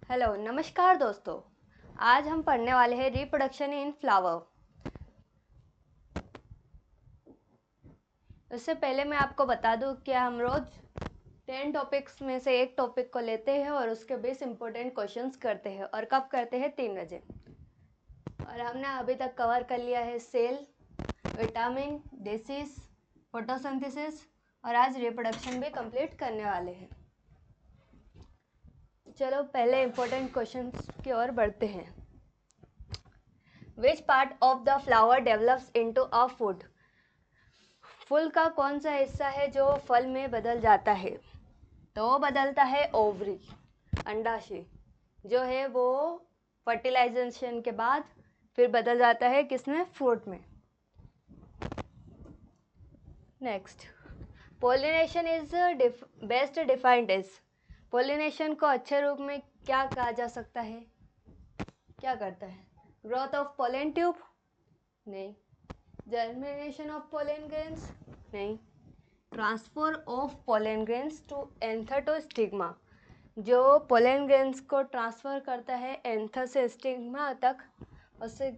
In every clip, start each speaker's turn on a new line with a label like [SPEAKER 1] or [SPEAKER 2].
[SPEAKER 1] Hello नमस्कार दोस्तों। आज हम पढ़ने वाले हैं रिप्रोडक्शन इन फ्लावर। उससे पहले मैं आपको बता दूं कि हम रोज 10 टॉपिक्स में से एक टॉपिक को लेते हैं और उसके 20 इंपॉर्टेंट क्वेश्चंस करते हैं। और कब करते हैं? 3 बजे। और हमने अभी तक कवर कर लिया है सेल, विटामिन, डिसीज, फोटोसिंथेसिस और आज रिप्रोडक्शन भी कंप्लीट करने वाले हैं। चलो पहले इंपॉर्टेंट क्वेश्चंस की ओर बढ़ते हैं। Which part of the flower develops into a food? फूल का कौन सा हिस्सा है जो फल में बदल जाता है? तो वो बदलता है ओवरी, अंडाशय जो है वो फर्टिलाइजेशन के बाद फिर बदल जाता है किसमें? फ्रूट में। Next, pollination is best defined as. Pollination को अच्छे रूप में क्या कहा जा सकता है? क्या करता है? Growth of pollen tube? नहीं। Germination of pollen grains? नहीं। Transfer of pollen grains to anther to stigma, जो पोलन ग्रेन्स को ट्रांसफर करता है एंथर से स्टिग्मा तक, उससे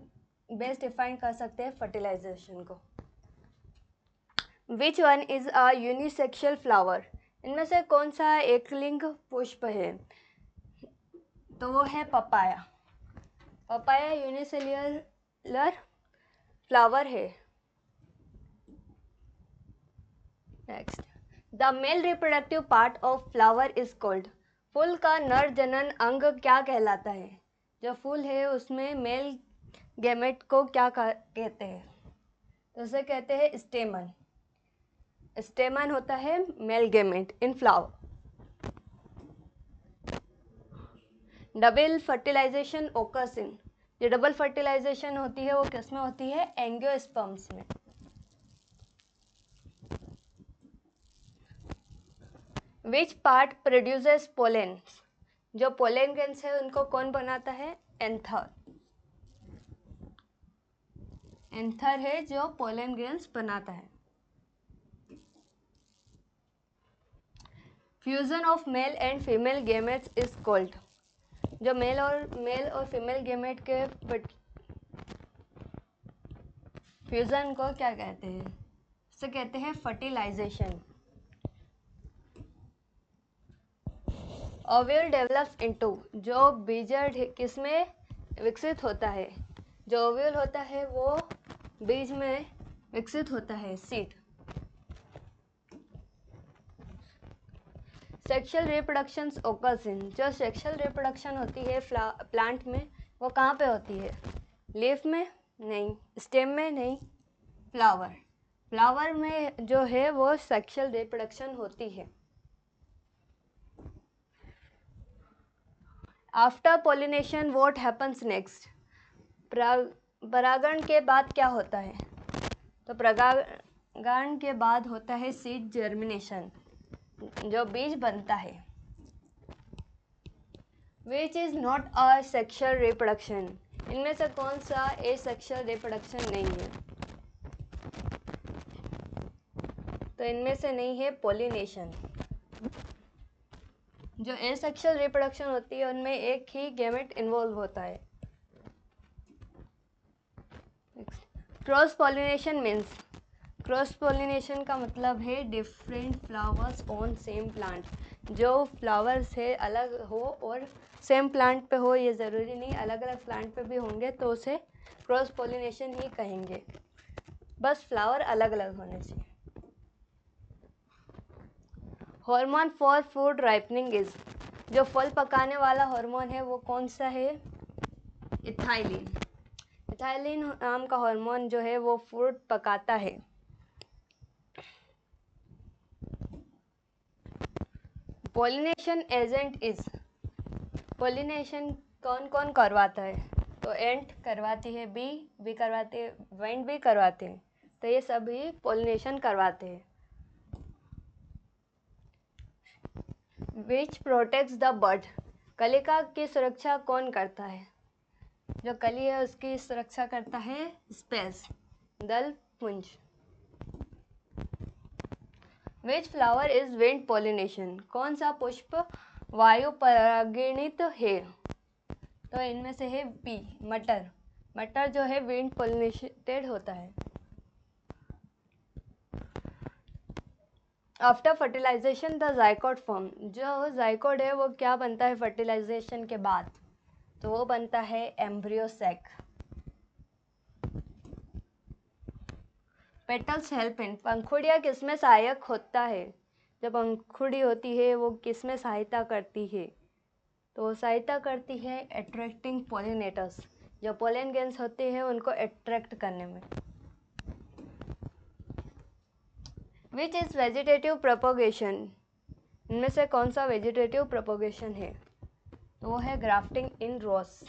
[SPEAKER 1] बेस्ट डिफाइन कर सकते हैं फर्टिलाइजेशन को। Which one is a unisexual flower? इनमें से कौन सा एकलिंग पुष्प है? तो वो है पपाया। पपाया यूनिसेल्युलर फ्लावर है। Next, the male reproductive part of flower is called. फूल का नर जनन अंग क्या कहलाता है? जो फूल है उसमें मेल गैमेट को क्या कहते हैं? तो उसे कहते हैं स्टेमन। स्टेमन होता है मेल गैमेट इन फ्लावर। डबल फर्टिलाइजेशन ओकर्स इन। जो डबल फर्टिलाइजेशन होती है वो किस में होती है? एंजियोस्पर्म्स में। Which part produces pollen? जो पोलन ग्रेन्स है उनको कौन बनाता है? एंथर। एंथर है जो पोलन ग्रेन्स बनाता है। Fusion of male and female gametes is called. जो मेल और फीमेल गैमेट के फ्यूजन को क्या कहते हैं? उसे कहते हैं फर्टिलाइजेशन। Ovule develops into. जो बीजड़ किसमें विकसित होता है? जो ओव्यूल होता है वो बीज में विकसित होता है, सीड। सेक्सुअल रिप्रोडक्शन ओकर्स इन। जो सेक्सुअल रिप्रोडक्शन होती है प्लांट में वो कहाँ पे होती है? लीफ में? नहीं। स्टेम में? नहीं। फ्लावर। फ्लावर में जो है वो सेक्सुअल रिप्रोडक्शन होती है। After pollination what happens next? परागण के बाद क्या होता है? तो परागण के बाद होता है सीड जर्मिनेशन, जो बीज बनता है। Which is not a sexual reproduction? इनमें से कौन सा एसेक्सुअल रिप्रोडक्शन नहीं है? तो इनमें से नहीं है पॉलिनेशन। जो एसेक्सुअल रिप्रोडक्शन होती है उनमें एक ही गैमेट इन्वॉल्व होता है। Cross pollination means? Cross pollination का मतलब है different flowers on same plant. जो फ्लावर्स है अलग हो और सेम प्लांट पे हो, ये ज़रूरी नहीं, अलग अलग प्लांट पे भी होंगे तो उसे क्रॉस पॉलिनेशन ही कहेंगे। बस फ्लावर अलग अलग होने चाहिए। Hormone for food ripening is? जो फल पकाने वाला हार्मोन है वो कौन सा है? इथाइलिन। इथाइलिन नाम का हार्मोन जो है वो फ्रूट पकाता है। Pollination agent is? पॉलिनेशन कौन कौन करवाता है? तो एंट करवाती है, बी करवाते हैं, वाइंड भी करवाते हैं। तो ये सभी पॉलिनेशन करवाते हैं। विच प्रोटेक्ट्स द बर्ड? कलिका की सुरक्षा कौन करता है? जो कली है उसकी सुरक्षा करता है स्पेस, दल पुंज। विच फ्लावर इज विंड पॉलिनेशन? कौन सा पुष्प वायु परागणित है? तो इनमें से है बी, मटर। मटर जो है विंड पोलिनेटेड होता है। After fertilization the zygote form, जो जाइकोट है वो क्या बनता है फर्टिलाइजेशन के बाद? तो वो बनता है embryo sac. Petals help in, पंखुड़ियाँ किसमें सहायक होता है? जब पंखुड़ी होती है वो किसमें सहायता करती है? तो सहायता करती है अट्रैक्टिंग पोलिनेटर्स, जो पोलन ग्रेन्स होते हैं उनको अट्रैक्ट करने में। विच इज़ वेजिटेटिव प्रोपोगेशन, इनमें से कौन सा वेजिटेटिव प्रोपोगेशन है? तो वो है grafting in rose.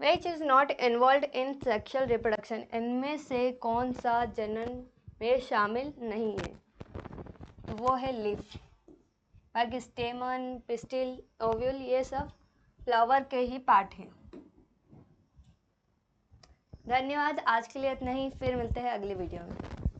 [SPEAKER 1] Which is not involve in sexual reproduction, इनमें से कौन सा जनन में शामिल नहीं है? तो वो है लीफ। बाकी स्टेमन, पिस्टिल, ओव्यूल ये सब फ्लावर के ही पार्ट हैं। धन्यवाद, आज के लिए इतना ही, फिर मिलते हैं अगली वीडियो में।